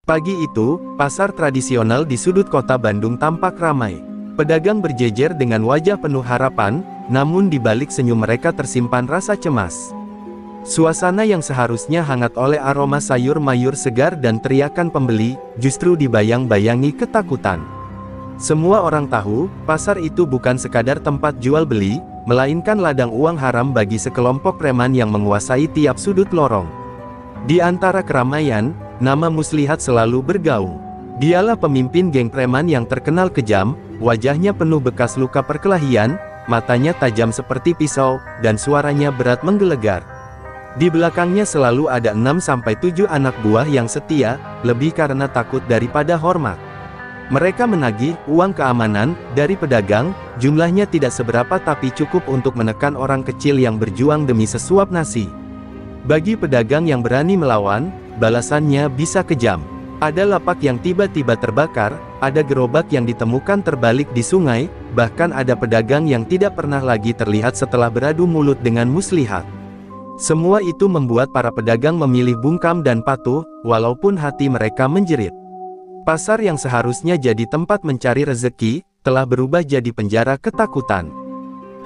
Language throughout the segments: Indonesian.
Pagi itu, pasar tradisional di sudut kota Bandung tampak ramai. Pedagang berjejer dengan wajah penuh harapan, namun di balik senyum mereka tersimpan rasa cemas. Suasana yang seharusnya hangat oleh aroma sayur mayur segar dan teriakan pembeli, justru dibayang-bayangi ketakutan. Semua orang tahu, pasar itu bukan sekadar tempat jual beli, melainkan ladang uang haram bagi sekelompok preman yang menguasai tiap sudut lorong. Di antara keramaian, nama Muslihat selalu bergaung. Dialah pemimpin geng preman yang terkenal kejam, wajahnya penuh bekas luka perkelahian, matanya tajam seperti pisau, dan suaranya berat menggelegar. Di belakangnya selalu ada 6-7 anak buah yang setia, lebih karena takut daripada hormat. Mereka menagih uang keamanan dari pedagang, jumlahnya tidak seberapa tapi cukup untuk menekan orang kecil yang berjuang demi sesuap nasi. Bagi pedagang yang berani melawan, balasannya bisa kejam. Ada lapak yang tiba-tiba terbakar, ada gerobak yang ditemukan terbalik di sungai, bahkan ada pedagang yang tidak pernah lagi terlihat setelah beradu mulut dengan Muslihat. Semua itu membuat para pedagang memilih bungkam dan patuh, walaupun hati mereka menjerit. Pasar yang seharusnya jadi tempat mencari rezeki, telah berubah jadi penjara ketakutan.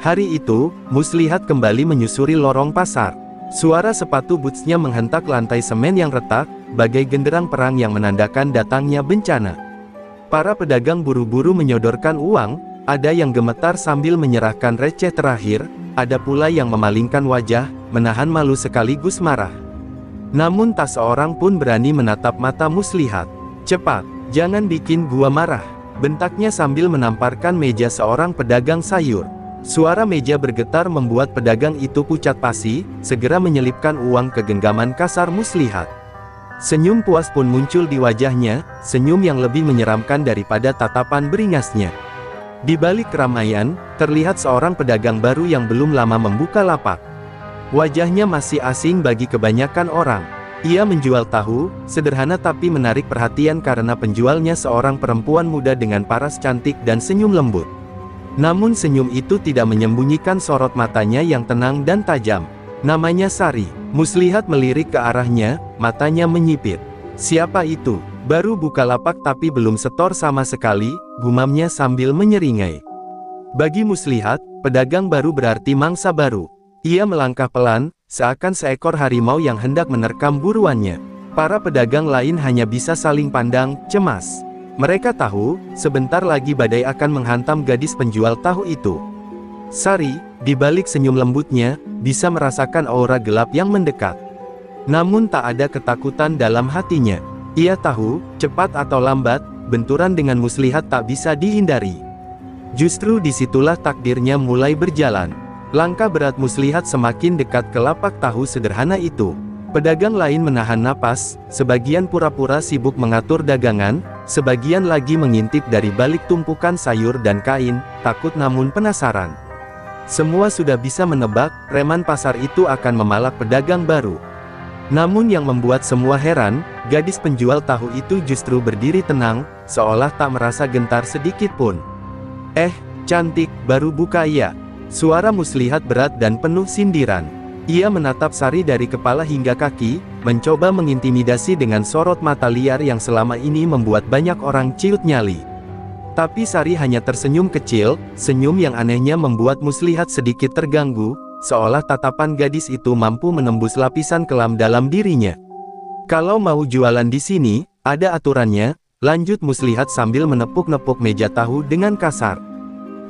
Hari itu, Muslihat kembali menyusuri lorong pasar. Suara sepatu bootsnya menghentak lantai semen yang retak, bagai genderang perang yang menandakan datangnya bencana. Para pedagang buru-buru menyodorkan uang, ada yang gemetar sambil menyerahkan receh terakhir, ada pula yang memalingkan wajah, menahan malu sekaligus marah. Namun tak seorang pun berani menatap mata Muslihat. "Cepat, jangan bikin gua marah," bentaknya sambil menamparkan meja seorang pedagang sayur. Suara meja bergetar membuat pedagang itu pucat pasi, segera menyelipkan uang ke genggaman kasar Muslihat. Senyum puas pun muncul di wajahnya, senyum yang lebih menyeramkan daripada tatapan beringasnya. Di balik keramaian, terlihat seorang pedagang baru yang belum lama membuka lapak. Wajahnya masih asing bagi kebanyakan orang. Ia menjual tahu, sederhana tapi menarik perhatian karena penjualnya seorang perempuan muda dengan paras cantik dan senyum lembut. Namun senyum itu tidak menyembunyikan sorot matanya yang tenang dan tajam. Namanya Sari. Muslihat melirik ke arahnya, matanya menyipit. "Siapa itu? Baru buka lapak tapi belum setor sama sekali," gumamnya sambil menyeringai. Bagi Muslihat, pedagang baru berarti mangsa baru. Ia melangkah pelan, seakan seekor harimau yang hendak menerkam buruannya. Para pedagang lain hanya bisa saling pandang, cemas. Mereka tahu, sebentar lagi badai akan menghantam gadis penjual tahu itu. Sari, di balik senyum lembutnya, bisa merasakan aura gelap yang mendekat. Namun tak ada ketakutan dalam hatinya. Ia tahu, cepat atau lambat, benturan dengan Muslihat tak bisa dihindari. Justru disitulah takdirnya mulai berjalan. Langkah berat Muslihat semakin dekat ke lapak tahu sederhana itu. Pedagang lain menahan napas, sebagian pura-pura sibuk mengatur dagangan, sebagian lagi mengintip dari balik tumpukan sayur dan kain, takut namun penasaran. Semua sudah bisa menebak, preman pasar itu akan memalak pedagang baru. Namun yang membuat semua heran, gadis penjual tahu itu justru berdiri tenang, seolah tak merasa gentar sedikit pun. Cantik, baru buka ya?" Suara Muslihat berat dan penuh sindiran. Ia menatap Sari dari kepala hingga kaki, mencoba mengintimidasi dengan sorot mata liar yang selama ini membuat banyak orang ciut nyali. Tapi Sari hanya tersenyum kecil, senyum yang anehnya membuat Muslihat sedikit terganggu, seolah tatapan gadis itu mampu menembus lapisan kelam dalam dirinya. "Kalau mau jualan di sini, ada aturannya," lanjut Muslihat sambil menepuk-nepuk meja tahu dengan kasar.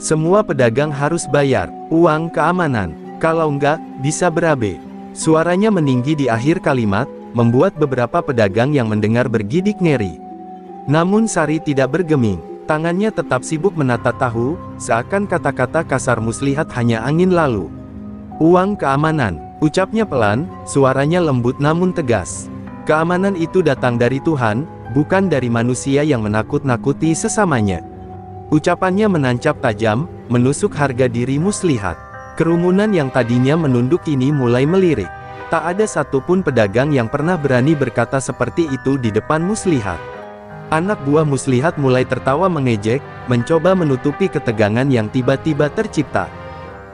"Semua pedagang harus bayar uang keamanan. Kalau enggak, bisa berabe." Suaranya meninggi di akhir kalimat, membuat beberapa pedagang yang mendengar bergidik ngeri. Namun Sari tidak bergeming, tangannya tetap sibuk menata tahu, seakan kata-kata kasar Muslihat hanya angin lalu. "Uang keamanan," ucapnya pelan, suaranya lembut namun tegas. "Keamanan itu datang dari Tuhan, bukan dari manusia yang menakut-nakuti sesamanya." Ucapannya menancap tajam, menusuk harga diri Muslihat. Kerumunan yang tadinya menunduk ini mulai melirik. Tak ada satupun pedagang yang pernah berani berkata seperti itu di depan Muslihat. Anak buah Muslihat mulai tertawa mengejek, mencoba menutupi ketegangan yang tiba-tiba tercipta.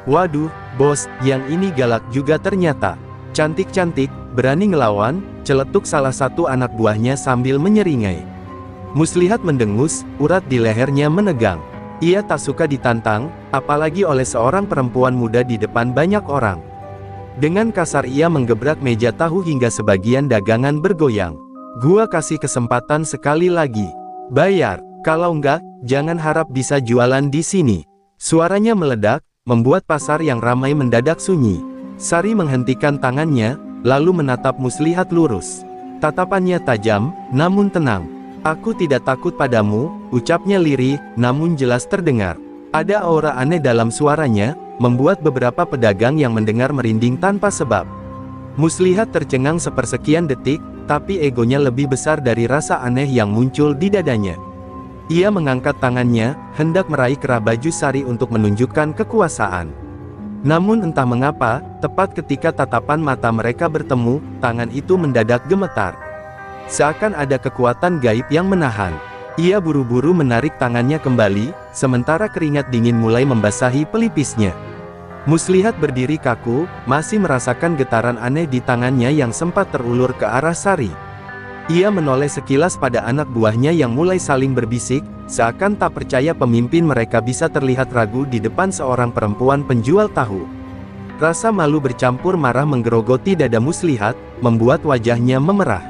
"Waduh, bos, yang ini galak juga ternyata. Cantik-cantik, berani ngelawan?" celetuk salah satu anak buahnya sambil menyeringai. Muslihat mendengus, urat di lehernya menegang. Ia tak suka ditantang, apalagi oleh seorang perempuan muda di depan banyak orang. Dengan kasar ia menggebrak meja tahu hingga sebagian dagangan bergoyang. "Gua kasih kesempatan sekali lagi. Bayar, kalau enggak, jangan harap bisa jualan di sini." Suaranya meledak, membuat pasar yang ramai mendadak sunyi. Sari menghentikan tangannya, lalu menatap Muslihat lurus. Tatapannya tajam, namun tenang. "Aku tidak takut padamu," ucapnya lirih, namun jelas terdengar. Ada aura aneh dalam suaranya, membuat beberapa pedagang yang mendengar merinding tanpa sebab. Muslihat tercengang sepersekian detik, tapi egonya lebih besar dari rasa aneh yang muncul di dadanya. Ia mengangkat tangannya, hendak meraih kerah baju Sari untuk menunjukkan kekuasaan. Namun entah mengapa, tepat ketika tatapan mata mereka bertemu, tangan itu mendadak gemetar. Seakan ada kekuatan gaib yang menahan. Ia buru-buru menarik tangannya kembali, sementara keringat dingin mulai membasahi pelipisnya. Muslihat berdiri kaku, masih merasakan getaran aneh di tangannya yang sempat terulur ke arah Sari. Ia menoleh sekilas pada anak buahnya yang mulai saling berbisik, seakan tak percaya pemimpin mereka bisa terlihat ragu di depan seorang perempuan penjual tahu. Rasa malu bercampur marah menggerogoti dada Muslihat, membuat wajahnya memerah.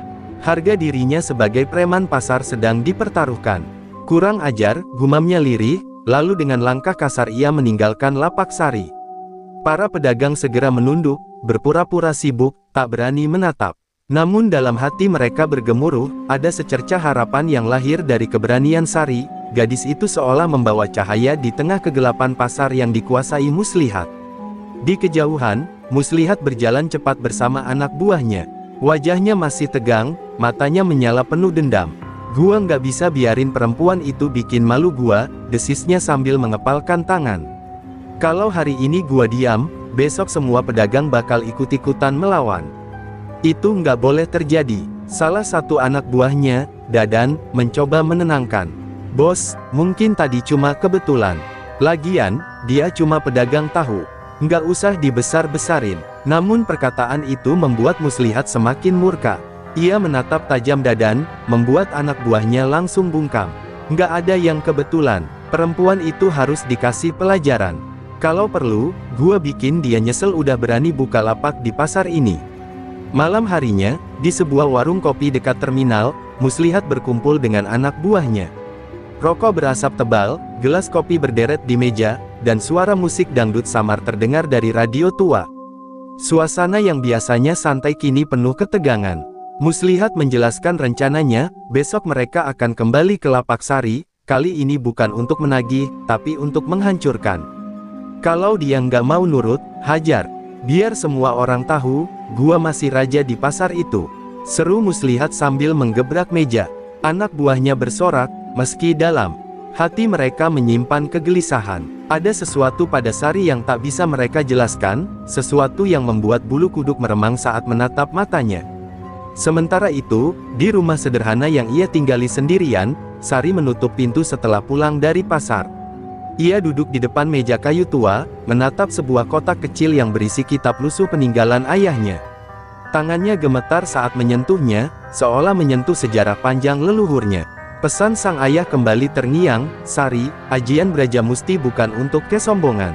Harga dirinya sebagai preman pasar sedang dipertaruhkan. "Kurang ajar," gumamnya lirih, lalu dengan langkah kasar ia meninggalkan lapak Sari. Para pedagang segera menunduk, berpura-pura sibuk, tak berani menatap. Namun dalam hati mereka bergemuruh, ada secercah harapan yang lahir dari keberanian Sari. Gadis itu seolah membawa cahaya di tengah kegelapan pasar yang dikuasai Muslihat. Di kejauhan, Muslihat berjalan cepat bersama anak buahnya. Wajahnya masih tegang, matanya menyala penuh dendam. "Gua nggak bisa biarin perempuan itu bikin malu gua," desisnya sambil mengepalkan tangan. "Kalau hari ini gua diam, besok semua pedagang bakal ikut-ikutan melawan. Itu nggak boleh terjadi." Salah satu anak buahnya, Dadan, mencoba menenangkan. "Bos, mungkin tadi cuma kebetulan. Lagian, dia cuma pedagang tahu. Nggak usah dibesar-besarin." Namun perkataan itu membuat Muslihat semakin murka. Ia menatap tajam Dadan, membuat anak buahnya langsung bungkam. "Nggak ada yang kebetulan, perempuan itu harus dikasih pelajaran. Kalau perlu, gua bikin dia nyesel udah berani buka lapak di pasar ini." Malam harinya, di sebuah warung kopi dekat terminal, Muslihat berkumpul dengan anak buahnya. Rokok berasap tebal, gelas kopi berderet di meja, dan suara musik dangdut samar terdengar dari radio tua. Suasana yang biasanya santai kini penuh ketegangan. Muslihat menjelaskan rencananya, besok mereka akan kembali ke lapak Sari, kali ini bukan untuk menagih, tapi untuk menghancurkan. "Kalau dia nggak mau nurut, hajar. Biar semua orang tahu, gua masih raja di pasar itu," seru Muslihat sambil menggebrak meja. Anak buahnya bersorak, meski dalam hati mereka menyimpan kegelisahan. Ada sesuatu pada Sari yang tak bisa mereka jelaskan, sesuatu yang membuat bulu kuduk meremang saat menatap matanya. Sementara itu, di rumah sederhana yang ia tinggali sendirian, Sari menutup pintu setelah pulang dari pasar. Ia duduk di depan meja kayu tua, menatap sebuah kotak kecil yang berisi kitab lusuh peninggalan ayahnya. Tangannya gemetar saat menyentuhnya, seolah menyentuh sejarah panjang leluhurnya. Pesan sang ayah kembali terngiang, "Sari, ajian Brajamusti bukan untuk kesombongan.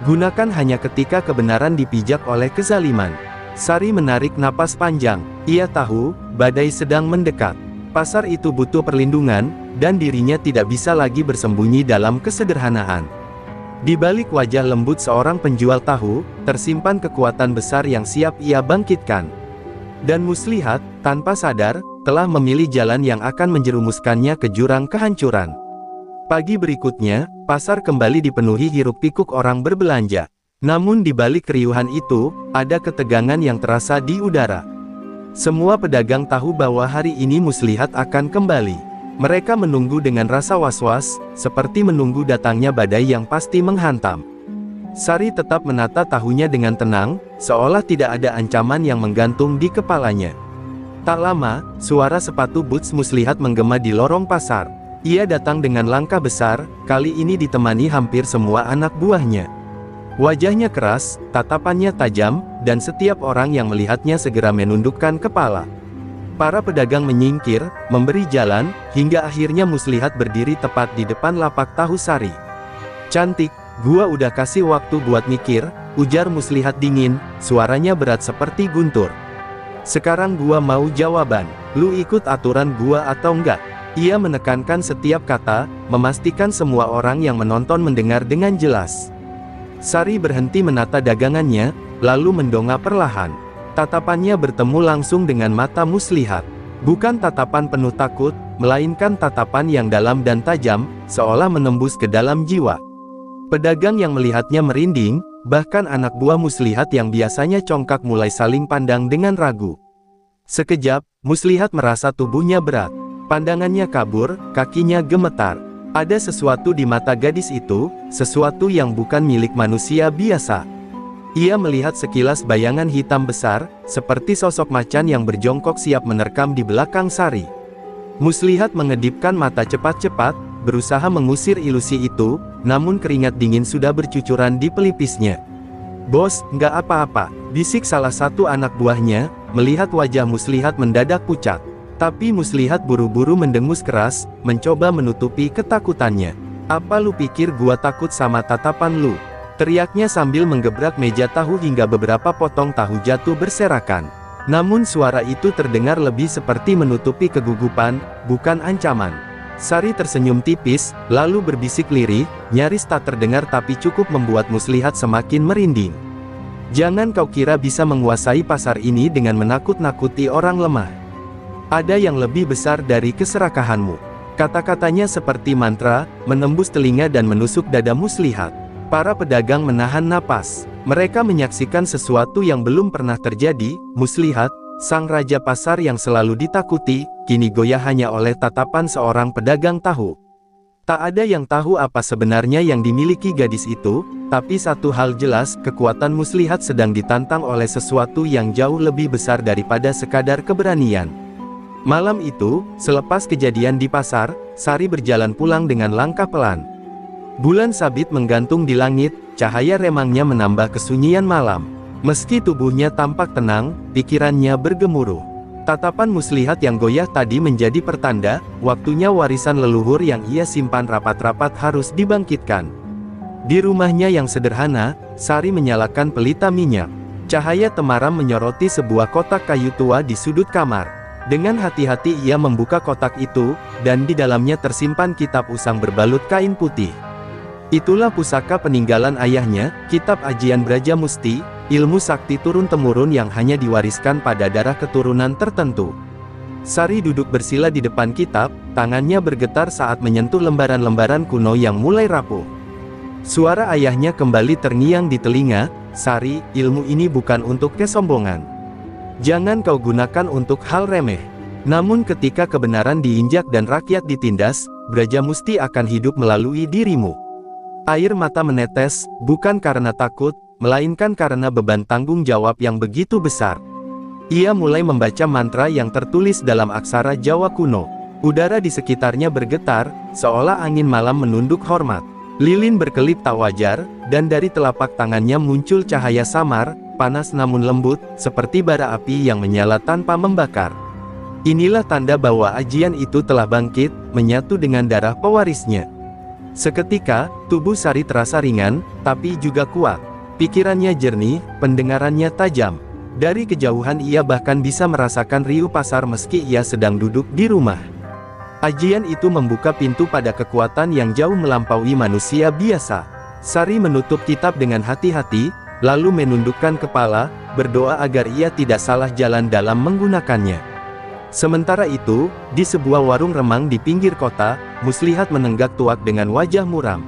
Gunakan hanya ketika kebenaran dipijak oleh kezaliman." Sari menarik napas panjang. Ia tahu, badai sedang mendekat. Pasar itu butuh perlindungan, dan dirinya tidak bisa lagi bersembunyi dalam kesederhanaan. Di balik wajah lembut seorang penjual tahu, tersimpan kekuatan besar yang siap ia bangkitkan. Dan Muslihat, tanpa sadar, telah memilih jalan yang akan menjerumuskannya ke jurang kehancuran. Pagi berikutnya, pasar kembali dipenuhi hiruk-pikuk orang berbelanja. Namun di balik keriuhan itu, ada ketegangan yang terasa di udara. Semua pedagang tahu bahwa hari ini Muslihat akan kembali. Mereka menunggu dengan rasa was-was, seperti menunggu datangnya badai yang pasti menghantam. Sari tetap menata tahunya dengan tenang, seolah tidak ada ancaman yang menggantung di kepalanya. Tak lama, suara sepatu boots Muslihat menggema di lorong pasar. Ia datang dengan langkah besar, kali ini ditemani hampir semua anak buahnya. Wajahnya keras, tatapannya tajam, dan setiap orang yang melihatnya segera menundukkan kepala. Para pedagang menyingkir, memberi jalan, hingga akhirnya Muslihat berdiri tepat di depan lapak tahu sari. "Cantik, gua udah kasih waktu buat mikir," ujar Muslihat dingin, suaranya berat seperti guntur. "Sekarang gua mau jawaban, lu ikut aturan gua atau enggak?" Ia menekankan setiap kata, memastikan semua orang yang menonton mendengar dengan jelas. Sari berhenti menata dagangannya, lalu mendongak perlahan. Tatapannya bertemu langsung dengan mata Muslihat. Bukan tatapan penuh takut, melainkan tatapan yang dalam dan tajam, seolah menembus ke dalam jiwa. Pedagang yang melihatnya merinding, bahkan anak buah Muslihat yang biasanya congkak mulai saling pandang dengan ragu. Sekejap, Muslihat merasa tubuhnya berat. Pandangannya kabur, kakinya gemetar. Ada sesuatu di mata gadis itu, sesuatu yang bukan milik manusia biasa. Ia melihat sekilas bayangan hitam besar, seperti sosok macan yang berjongkok siap menerkam di belakang Sari. Muslihat mengedipkan mata cepat-cepat, berusaha mengusir ilusi itu, namun keringat dingin sudah bercucuran di pelipisnya. "Bos, nggak apa-apa," bisik salah satu anak buahnya, melihat wajah Muslihat mendadak pucat. Tapi Muslihat buru-buru mendengus keras, mencoba menutupi ketakutannya. "Apa lu pikir gua takut sama tatapan lu?" teriaknya sambil menggebrak meja tahu hingga beberapa potong tahu jatuh berserakan. Namun suara itu terdengar lebih seperti menutupi kegugupan, bukan ancaman. Sari tersenyum tipis, lalu berbisik lirih, nyaris tak terdengar tapi cukup membuat Muslihat semakin merinding. "Jangan kau kira bisa menguasai pasar ini dengan menakut-nakuti orang lemah. Ada yang lebih besar dari keserakahanmu." Kata-katanya seperti mantra, menembus telinga dan menusuk dada Muslihat. Para pedagang menahan napas. Mereka menyaksikan sesuatu yang belum pernah terjadi. Muslihat, sang raja pasar yang selalu ditakuti, kini goyah hanya oleh tatapan seorang pedagang tahu. Tak ada yang tahu apa sebenarnya yang dimiliki gadis itu, tapi satu hal jelas, kekuatan Muslihat sedang ditantang oleh sesuatu yang jauh lebih besar daripada sekadar keberanian. Malam itu, selepas kejadian di pasar, Sari berjalan pulang dengan langkah pelan. Bulan sabit menggantung di langit, cahaya remangnya menambah kesunyian malam. Meski tubuhnya tampak tenang, pikirannya bergemuruh. Tatapan Muslihat yang goyah tadi menjadi pertanda, waktunya warisan leluhur yang ia simpan rapat-rapat harus dibangkitkan. Di rumahnya yang sederhana, Sari menyalakan pelita minyak. Cahaya temaram menyoroti sebuah kotak kayu tua di sudut kamar. Dengan hati-hati ia membuka kotak itu, dan di dalamnya tersimpan kitab usang berbalut kain putih. Itulah pusaka peninggalan ayahnya, kitab ajian Braja Musti, ilmu sakti turun-temurun yang hanya diwariskan pada darah keturunan tertentu. Sari duduk bersila di depan kitab, tangannya bergetar saat menyentuh lembaran-lembaran kuno yang mulai rapuh. Suara ayahnya kembali terngiang di telinga, "Sari, ilmu ini bukan untuk kesombongan. Jangan kau gunakan untuk hal remeh. Namun ketika kebenaran diinjak dan rakyat ditindas, Braja Musti akan hidup melalui dirimu." Air mata menetes, bukan karena takut, melainkan karena beban tanggung jawab yang begitu besar. Ia mulai membaca mantra yang tertulis dalam aksara Jawa kuno. Udara di sekitarnya bergetar, seolah angin malam menunduk hormat. Lilin berkelip tak wajar, dan dari telapak tangannya muncul cahaya samar, panas namun lembut, seperti bara api yang menyala tanpa membakar. Inilah tanda bahwa ajian itu telah bangkit, menyatu dengan darah pewarisnya. Seketika, tubuh Sari terasa ringan, tapi juga kuat. Pikirannya jernih, pendengarannya tajam. Dari kejauhan ia bahkan bisa merasakan riuh pasar meski ia sedang duduk di rumah. Ajian itu membuka pintu pada kekuatan yang jauh melampaui manusia biasa. Sari menutup kitab dengan hati-hati, lalu menundukkan kepala, berdoa agar ia tidak salah jalan dalam menggunakannya. Sementara itu, di sebuah warung remang di pinggir kota, Muslihat menenggak tuak dengan wajah muram.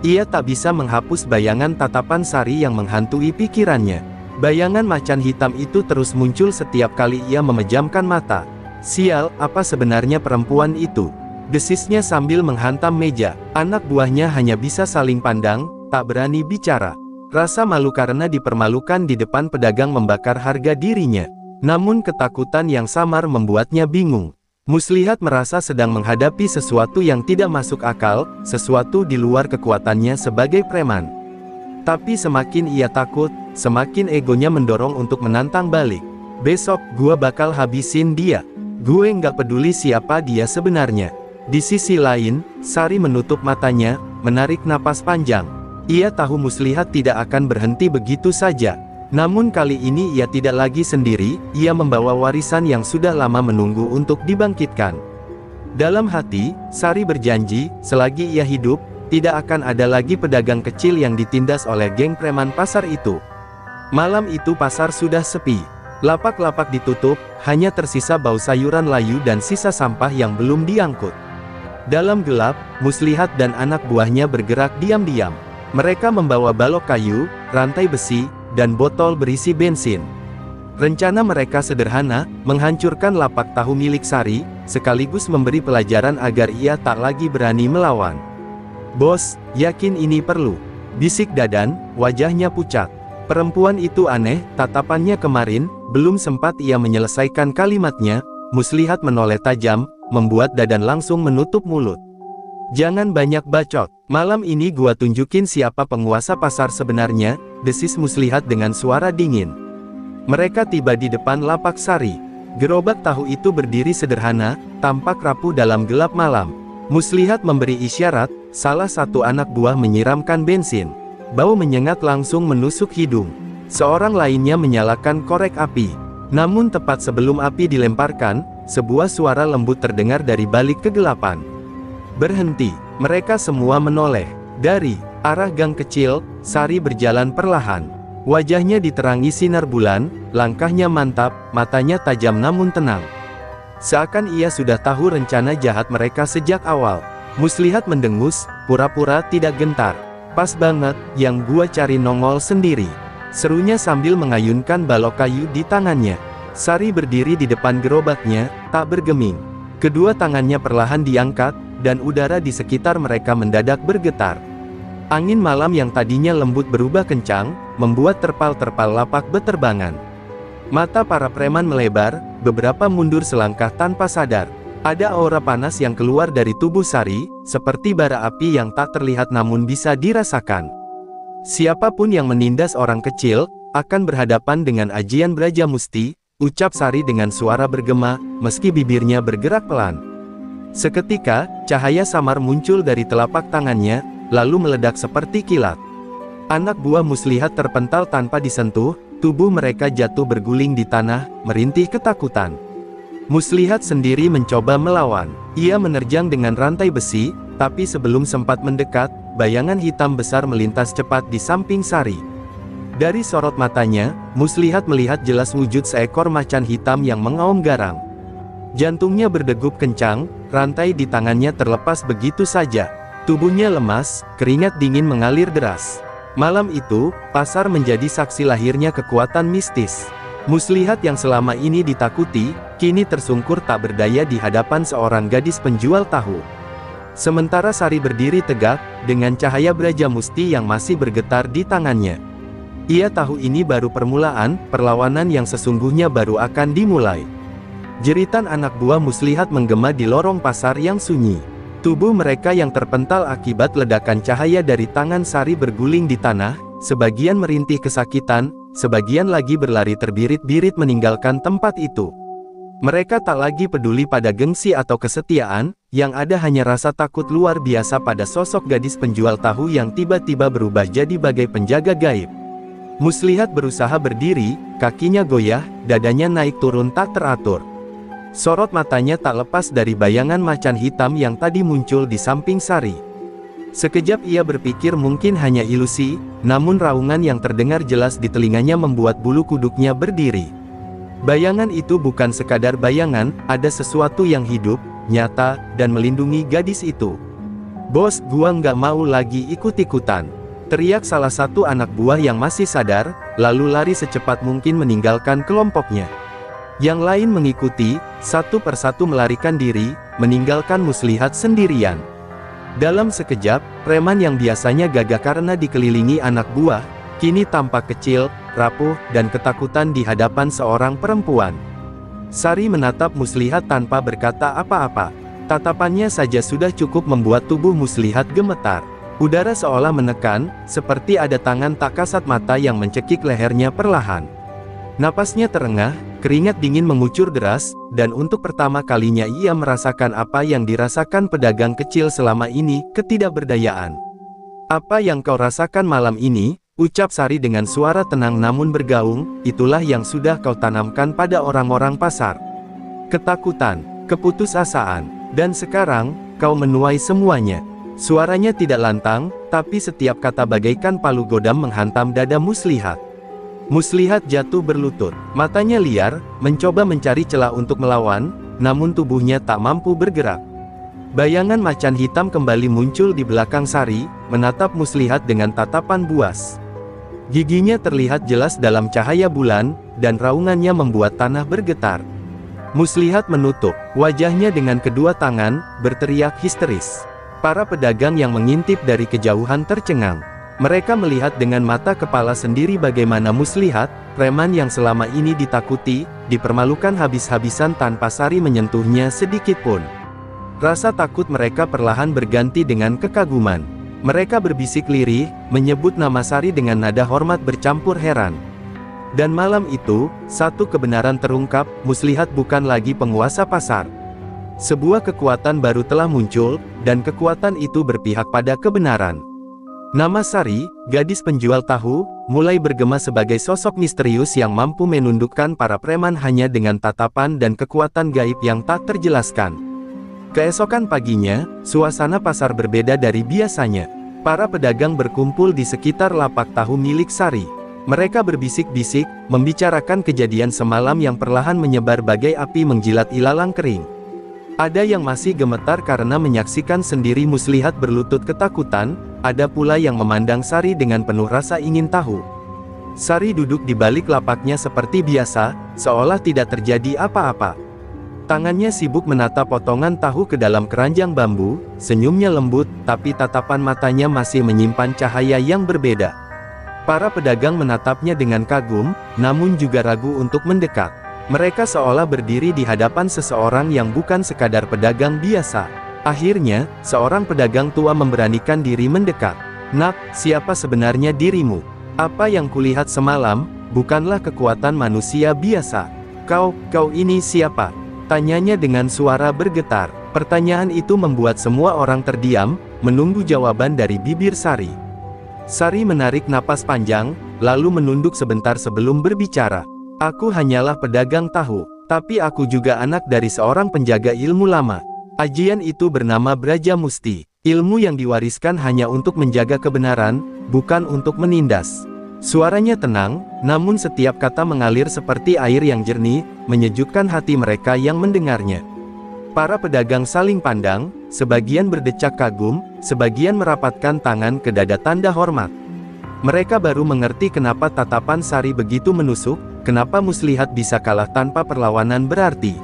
Ia tak bisa menghapus bayangan tatapan Sari yang menghantui pikirannya. Bayangan macan hitam itu terus muncul setiap kali ia memejamkan mata. "Sial, apa sebenarnya perempuan itu?" desisnya sambil menghantam meja. Anak buahnya hanya bisa saling pandang, tak berani bicara. Rasa malu karena dipermalukan di depan pedagang membakar harga dirinya. Namun ketakutan yang samar membuatnya bingung. Muslihat merasa sedang menghadapi sesuatu yang tidak masuk akal, sesuatu di luar kekuatannya sebagai preman. Tapi semakin ia takut, semakin egonya mendorong untuk menantang balik. Besok, gua bakal habisin dia. Gue nggak peduli siapa dia sebenarnya. Di sisi lain, Sari menutup matanya, menarik napas panjang. Ia tahu Muslihat tidak akan berhenti begitu saja. Namun kali ini ia tidak lagi sendiri, ia membawa warisan yang sudah lama menunggu untuk dibangkitkan. Dalam hati, Sari berjanji, selagi ia hidup, tidak akan ada lagi pedagang kecil yang ditindas oleh geng preman pasar itu. Malam itu pasar sudah sepi. Lapak-lapak ditutup, hanya tersisa bau sayuran layu dan sisa sampah yang belum diangkut. Dalam gelap, Muslihat dan anak buahnya bergerak diam-diam. Mereka membawa balok kayu, rantai besi, dan botol berisi bensin. Rencana mereka sederhana, menghancurkan lapak tahu milik Sari, sekaligus memberi pelajaran agar ia tak lagi berani melawan. "Bos, yakin ini perlu?" bisik Dadan, wajahnya pucat. Perempuan itu aneh, tatapannya kemarin, belum sempat ia menyelesaikan kalimatnya, Muslihat menoleh tajam, membuat Dadan langsung menutup mulut. "Jangan banyak bacot, malam ini gua tunjukin siapa penguasa pasar sebenarnya," desis Muslihat dengan suara dingin. Mereka tiba di depan lapak Sari. Gerobak tahu itu berdiri sederhana, tampak rapuh dalam gelap malam. Muslihat memberi isyarat, salah satu anak buah menyiramkan bensin. Bau menyengat langsung menusuk hidung. Seorang lainnya menyalakan korek api. Namun tepat sebelum api dilemparkan, sebuah suara lembut terdengar dari balik kegelapan. "Berhenti!" Mereka semua menoleh. Dari arah gang kecil, Sari berjalan perlahan. Wajahnya diterangi sinar bulan, langkahnya mantap, matanya tajam namun tenang. Seakan ia sudah tahu rencana jahat mereka sejak awal. Muslihat mendengus, pura-pura tidak gentar. "Pas banget, yang gua cari nongol sendiri," serunya sambil mengayunkan balok kayu di tangannya. Sari berdiri di depan gerobaknya, tak bergeming. Kedua tangannya perlahan diangkat, dan udara di sekitar mereka mendadak bergetar. Angin malam yang tadinya lembut berubah kencang, membuat terpal-terpal lapak beterbangan. Mata para preman melebar, beberapa mundur selangkah tanpa sadar. Ada aura panas yang keluar dari tubuh Sari, seperti bara api yang tak terlihat namun bisa dirasakan. "Siapapun yang menindas orang kecil, akan berhadapan dengan ajian Brajamusti," ucap Sari dengan suara bergema, meski bibirnya bergerak pelan. Seketika, cahaya samar muncul dari telapak tangannya, lalu meledak seperti kilat. Anak buah Muslihat terpental tanpa disentuh, tubuh mereka jatuh berguling di tanah, merintih ketakutan. Muslihat sendiri mencoba melawan. Ia menerjang dengan rantai besi, tapi sebelum sempat mendekat, bayangan hitam besar melintas cepat di samping Sari. Dari sorot matanya, Muslihat melihat jelas wujud seekor macan hitam yang mengaum garang. Jantungnya berdegup kencang, rantai di tangannya terlepas begitu saja. Tubuhnya lemas, keringat dingin mengalir deras. Malam itu, pasar menjadi saksi lahirnya kekuatan mistis. Muslihat yang selama ini ditakuti, kini tersungkur tak berdaya di hadapan seorang gadis penjual tahu. Sementara Sari berdiri tegak, dengan cahaya Brajamusti yang masih bergetar di tangannya. Ia tahu ini baru permulaan, perlawanan yang sesungguhnya baru akan dimulai. Jeritan anak buah Muslihat menggema di lorong pasar yang sunyi. Tubuh mereka yang terpental akibat ledakan cahaya dari tangan Sari berguling di tanah, sebagian merintih kesakitan, sebagian lagi berlari terbirit-birit meninggalkan tempat itu. Mereka tak lagi peduli pada gengsi atau kesetiaan, yang ada hanya rasa takut luar biasa pada sosok gadis penjual tahu yang tiba-tiba berubah jadi bagai penjaga gaib. Muslihat berusaha berdiri, kakinya goyah, dadanya naik turun tak teratur. Sorot matanya tak lepas dari bayangan macan hitam yang tadi muncul di samping Sari. Sekejap ia berpikir mungkin hanya ilusi, namun raungan yang terdengar jelas di telinganya membuat bulu kuduknya berdiri. Bayangan itu bukan sekadar bayangan, ada sesuatu yang hidup, nyata, dan melindungi gadis itu. "Bos, gua nggak mau lagi ikut-ikutan," teriak salah satu anak buah yang masih sadar, lalu lari secepat mungkin meninggalkan kelompoknya. Yang lain mengikuti, satu persatu melarikan diri, meninggalkan Muslihat sendirian. Dalam sekejap, preman yang biasanya gagah karena dikelilingi anak buah, kini tampak kecil, rapuh, dan ketakutan di hadapan seorang perempuan. Sari menatap Muslihat tanpa berkata apa-apa. Tatapannya saja sudah cukup membuat tubuh Muslihat gemetar. Udara seolah menekan, seperti ada tangan tak kasat mata yang mencekik lehernya perlahan. Napasnya terengah, keringat dingin mengucur deras, dan untuk pertama kalinya ia merasakan apa yang dirasakan pedagang kecil selama ini, ketidakberdayaan. "Apa yang kau rasakan malam ini?" ucap Sari dengan suara tenang namun bergaung, "itulah yang sudah kau tanamkan pada orang-orang pasar. Ketakutan, keputusasaan, dan sekarang, kau menuai semuanya." Suaranya tidak lantang, tapi setiap kata bagaikan palu godam menghantam dada Muslihat. Muslihat jatuh berlutut, matanya liar, mencoba mencari celah untuk melawan, namun tubuhnya tak mampu bergerak. Bayangan macan hitam kembali muncul di belakang Sari, menatap Muslihat dengan tatapan buas. Giginya terlihat jelas dalam cahaya bulan, dan raungannya membuat tanah bergetar. Muslihat menutup wajahnya dengan kedua tangan, berteriak histeris. Para pedagang yang mengintip dari kejauhan tercengang. Mereka melihat dengan mata kepala sendiri bagaimana Muslihat, preman yang selama ini ditakuti, dipermalukan habis-habisan tanpa Sari menyentuhnya sedikit pun. Rasa takut mereka perlahan berganti dengan kekaguman. Mereka berbisik lirih, menyebut nama Sari dengan nada hormat bercampur heran. Dan malam itu, satu kebenaran terungkap, Muslihat bukan lagi penguasa pasar. Sebuah kekuatan baru telah muncul, dan kekuatan itu berpihak pada kebenaran. Nama Sari, gadis penjual tahu, mulai bergema sebagai sosok misterius yang mampu menundukkan para preman hanya dengan tatapan dan kekuatan gaib yang tak terjelaskan. Keesokan paginya, suasana pasar berbeda dari biasanya. Para pedagang berkumpul di sekitar lapak tahu milik Sari. Mereka berbisik-bisik, membicarakan kejadian semalam yang perlahan menyebar bagai api menjilat ilalang kering. Ada yang masih gemetar karena menyaksikan sendiri Muslihat berlutut ketakutan, ada pula yang memandang Sari dengan penuh rasa ingin tahu. Sari duduk di balik lapaknya seperti biasa, seolah tidak terjadi apa-apa. Tangannya sibuk menata potongan tahu ke dalam keranjang bambu, senyumnya lembut, tapi tatapan matanya masih menyimpan cahaya yang berbeda. Para pedagang menatapnya dengan kagum, namun juga ragu untuk mendekat. Mereka seolah berdiri di hadapan seseorang yang bukan sekadar pedagang biasa. Akhirnya, seorang pedagang tua memberanikan diri mendekat. "Nak, siapa sebenarnya dirimu? Apa yang kulihat semalam, bukanlah kekuatan manusia biasa. Kau ini siapa?" tanyanya dengan suara bergetar. Pertanyaan itu membuat semua orang terdiam, menunggu jawaban dari bibir Sari. Sari menarik napas panjang, lalu menunduk sebentar sebelum berbicara. "Aku hanyalah pedagang tahu, tapi aku juga anak dari seorang penjaga ilmu lama. Ajian itu bernama Braja Musti. Ilmu yang diwariskan hanya untuk menjaga kebenaran, bukan untuk menindas." Suaranya tenang, namun setiap kata mengalir seperti air yang jernih, menyejukkan hati mereka yang mendengarnya. Para pedagang saling pandang, sebagian berdecak kagum, sebagian merapatkan tangan ke dada tanda hormat. Mereka baru mengerti kenapa tatapan Sari begitu menusuk, kenapa Muslihat bisa kalah tanpa perlawanan berarti.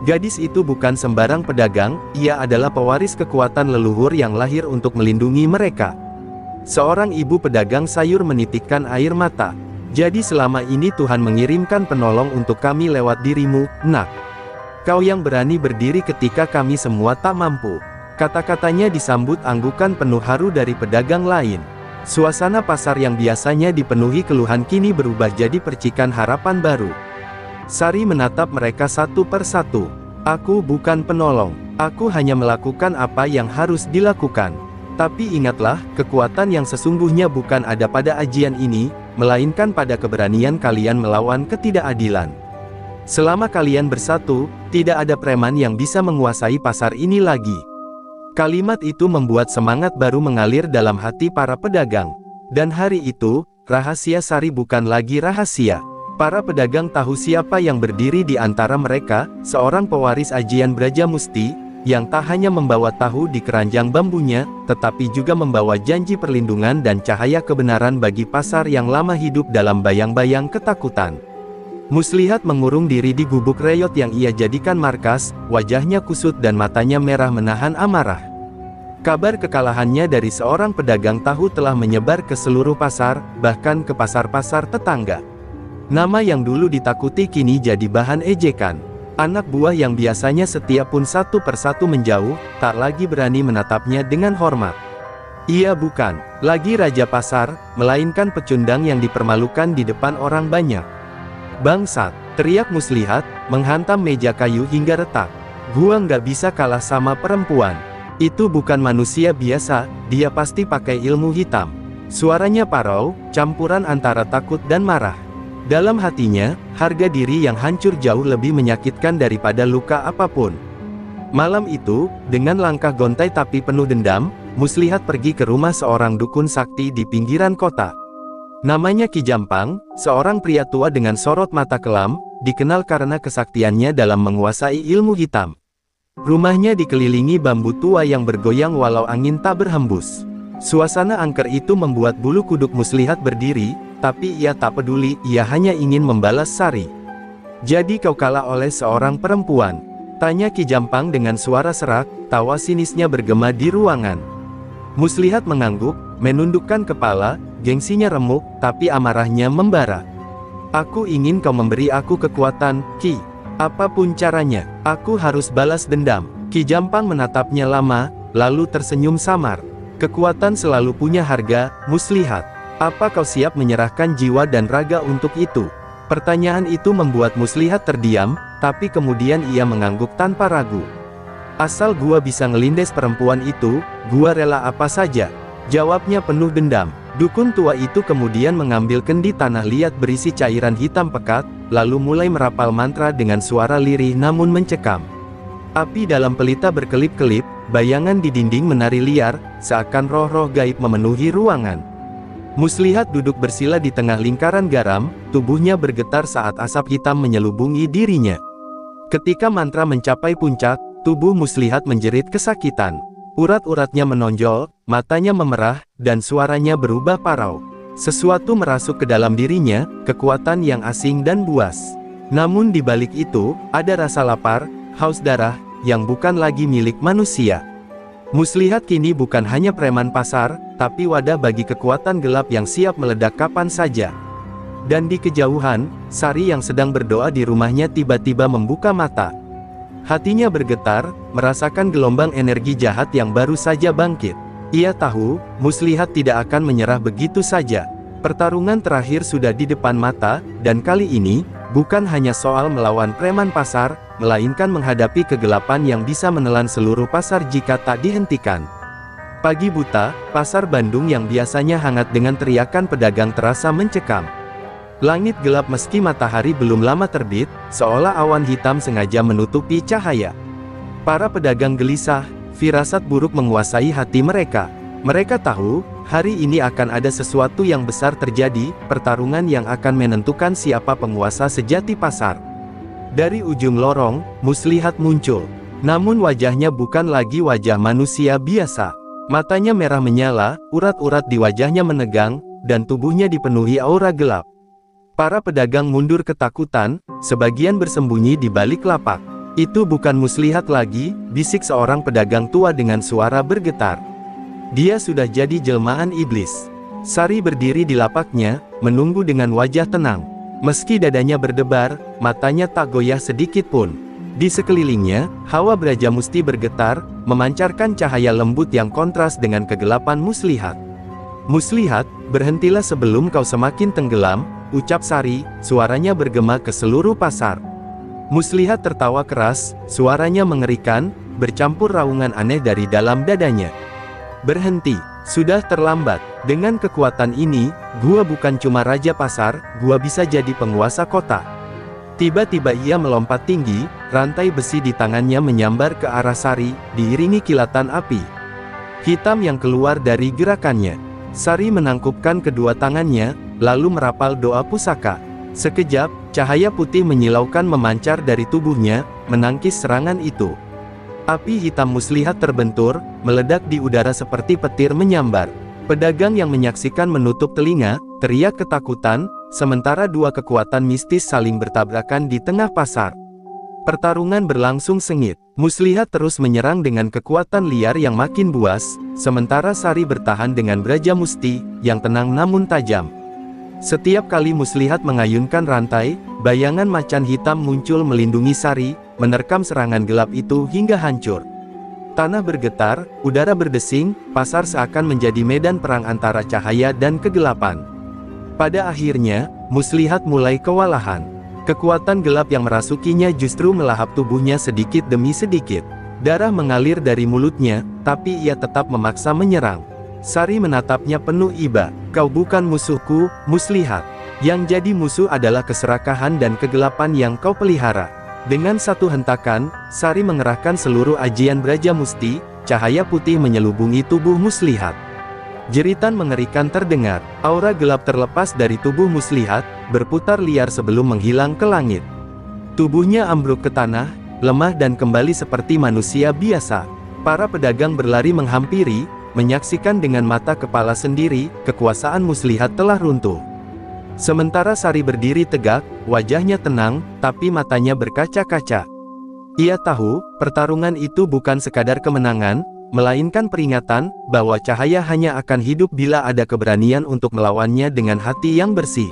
Gadis itu bukan sembarang pedagang, ia adalah pewaris kekuatan leluhur yang lahir untuk melindungi mereka. Seorang ibu pedagang sayur menitikkan air mata. "Jadi selama ini Tuhan mengirimkan penolong untuk kami lewat dirimu, Nak. Kau yang berani berdiri ketika kami semua tak mampu." Kata-katanya disambut anggukan penuh haru dari pedagang lain. Suasana pasar yang biasanya dipenuhi keluhan kini berubah jadi percikan harapan baru. Sari menatap mereka satu persatu. "Aku bukan penolong. Aku hanya melakukan apa yang harus dilakukan. Tapi ingatlah, kekuatan yang sesungguhnya bukan ada pada ajian ini, melainkan pada keberanian kalian melawan ketidakadilan. Selama kalian bersatu, tidak ada preman yang bisa menguasai pasar ini lagi." Kalimat itu membuat semangat baru mengalir dalam hati para pedagang. Dan hari itu, rahasia Sari bukan lagi rahasia. Para pedagang tahu siapa yang berdiri di antara mereka, seorang pewaris ajian Braja Musti, yang tak hanya membawa tahu di keranjang bambunya, tetapi juga membawa janji perlindungan dan cahaya kebenaran bagi pasar yang lama hidup dalam bayang-bayang ketakutan. Muslihat mengurung diri di gubuk reyot yang ia jadikan markas, wajahnya kusut dan matanya merah menahan amarah. Kabar kekalahannya dari seorang pedagang tahu telah menyebar ke seluruh pasar, bahkan ke pasar-pasar tetangga. Nama yang dulu ditakuti kini jadi bahan ejekan. Anak buah yang biasanya setia pun satu persatu menjauh, tak lagi berani menatapnya dengan hormat. Ia bukan lagi Raja Pasar, melainkan pecundang yang dipermalukan di depan orang banyak. "Bangsat!" teriak Muslihat, menghantam meja kayu hingga retak. "Gua nggak bisa kalah sama perempuan. Itu bukan manusia biasa, dia pasti pakai ilmu hitam." Suaranya parau, campuran antara takut dan marah. Dalam hatinya, harga diri yang hancur jauh lebih menyakitkan daripada luka apapun. Malam itu, dengan langkah gontai tapi penuh dendam, Muslihat pergi ke rumah seorang dukun sakti di pinggiran kota. Namanya Ki Jampang, seorang pria tua dengan sorot mata kelam, dikenal karena kesaktiannya dalam menguasai ilmu hitam. Rumahnya dikelilingi bambu tua yang bergoyang walau angin tak berhembus. Suasana angker itu membuat bulu kuduk Muslihat berdiri, tapi ia tak peduli, ia hanya ingin membalas Sari. "Jadi kau kalah oleh seorang perempuan?" tanya Ki Jampang dengan suara serak, tawa sinisnya bergema di ruangan. Muslihat mengangguk, menundukkan kepala, gengsinya remuk, tapi amarahnya membara. "Aku ingin kau memberi aku kekuatan, Ki. Apapun caranya, aku harus balas dendam." Ki Jampang menatapnya lama, lalu tersenyum samar. "Kekuatan selalu punya harga, Muslihat. Apa kau siap menyerahkan jiwa dan raga untuk itu?" Pertanyaan itu membuat Muslihat terdiam, tapi kemudian ia mengangguk tanpa ragu. "Asal gua bisa ngelindes perempuan itu, gua rela apa saja," jawabnya penuh dendam. Dukun tua itu kemudian mengambil kendi tanah liat berisi cairan hitam pekat, lalu mulai merapal mantra dengan suara lirih namun mencekam. Api dalam pelita berkelip-kelip, bayangan di dinding menari liar, seakan roh-roh gaib memenuhi ruangan. Muslihat duduk bersila di tengah lingkaran garam, tubuhnya bergetar saat asap hitam menyelubungi dirinya. Ketika mantra mencapai puncak, tubuh Muslihat menjerit kesakitan. Urat-uratnya menonjol, matanya memerah, dan suaranya berubah parau. Sesuatu merasuk ke dalam dirinya, kekuatan yang asing dan buas. Namun di balik itu, ada rasa lapar, haus darah, yang bukan lagi milik manusia. Muslihat kini bukan hanya preman pasar, tapi wadah bagi kekuatan gelap yang siap meledak kapan saja. Dan di kejauhan, Sari yang sedang berdoa di rumahnya tiba-tiba membuka mata. Hatinya bergetar, merasakan gelombang energi jahat yang baru saja bangkit. Ia tahu, Muslihat tidak akan menyerah begitu saja. Pertarungan terakhir sudah di depan mata, dan kali ini, bukan hanya soal melawan preman pasar, melainkan menghadapi kegelapan yang bisa menelan seluruh pasar jika tak dihentikan. Pagi buta, pasar Bandung yang biasanya hangat dengan teriakan pedagang terasa mencekam. Langit gelap meski matahari belum lama terbit, seolah awan hitam sengaja menutupi cahaya. Para pedagang gelisah, firasat buruk menguasai hati mereka. Mereka tahu, hari ini akan ada sesuatu yang besar terjadi, pertarungan yang akan menentukan siapa penguasa sejati pasar. Dari ujung lorong, Muslihat muncul. Namun wajahnya bukan lagi wajah manusia biasa. Matanya merah menyala, urat-urat di wajahnya menegang, dan tubuhnya dipenuhi aura gelap. Para pedagang mundur ketakutan, sebagian bersembunyi di balik lapak. "Itu bukan Muslihat lagi," bisik seorang pedagang tua dengan suara bergetar. "Dia sudah jadi jelmaan iblis." Sari berdiri di lapaknya, menunggu dengan wajah tenang. Meski dadanya berdebar, matanya tak goyah sedikit pun. Di sekelilingnya, hawa Brajamusti bergetar, memancarkan cahaya lembut yang kontras dengan kegelapan Muslihat. "Muslihat, berhentilah sebelum kau semakin tenggelam," ucap Sari, suaranya bergema ke seluruh pasar. Muslihat tertawa keras, suaranya mengerikan, bercampur raungan aneh dari dalam dadanya. "Berhenti, sudah terlambat. Dengan kekuatan ini, gua bukan cuma raja pasar, gua bisa jadi penguasa kota." Tiba-tiba ia melompat tinggi, rantai besi di tangannya menyambar ke arah Sari, diiringi kilatan api hitam yang keluar dari gerakannya. Sari menangkupkan kedua tangannya, lalu merapal doa pusaka. Sekejap, cahaya putih menyilaukan memancar dari tubuhnya, menangkis serangan itu. Api hitam Muslihat terbentur, meledak di udara seperti petir menyambar. Pedagang yang menyaksikan menutup telinga, teriak ketakutan, sementara dua kekuatan mistis saling bertabrakan di tengah pasar. Pertarungan berlangsung sengit. Muslihat terus menyerang dengan kekuatan liar yang makin buas, sementara Sari bertahan dengan Brajamusti, yang tenang namun tajam. Setiap kali Muslihat mengayunkan rantai, bayangan macan hitam muncul melindungi Sari, menerkam serangan gelap itu hingga hancur. Tanah bergetar, udara berdesing, pasar seakan menjadi medan perang antara cahaya dan kegelapan. Pada akhirnya, Muslihat mulai kewalahan. Kekuatan gelap yang merasukinya justru melahap tubuhnya sedikit demi sedikit. Darah mengalir dari mulutnya, tapi ia tetap memaksa menyerang. Sari menatapnya penuh iba. "Kau bukan musuhku, Muslihat. Yang jadi musuh adalah keserakahan dan kegelapan yang kau pelihara." Dengan satu hentakan, Sari mengerahkan seluruh ajian Braja Musti, cahaya putih menyelubungi tubuh Muslihat. Jeritan mengerikan terdengar, aura gelap terlepas dari tubuh Muslihat, berputar liar sebelum menghilang ke langit. Tubuhnya ambruk ke tanah, lemah dan kembali seperti manusia biasa. Para pedagang berlari menghampiri, menyaksikan dengan mata kepala sendiri, kekuasaan Muslihat telah runtuh. Sementara Sari berdiri tegak, wajahnya tenang, tapi matanya berkaca-kaca. Ia tahu, pertarungan itu bukan sekadar kemenangan, melainkan peringatan, bahwa cahaya hanya akan hidup bila ada keberanian untuk melawannya dengan hati yang bersih.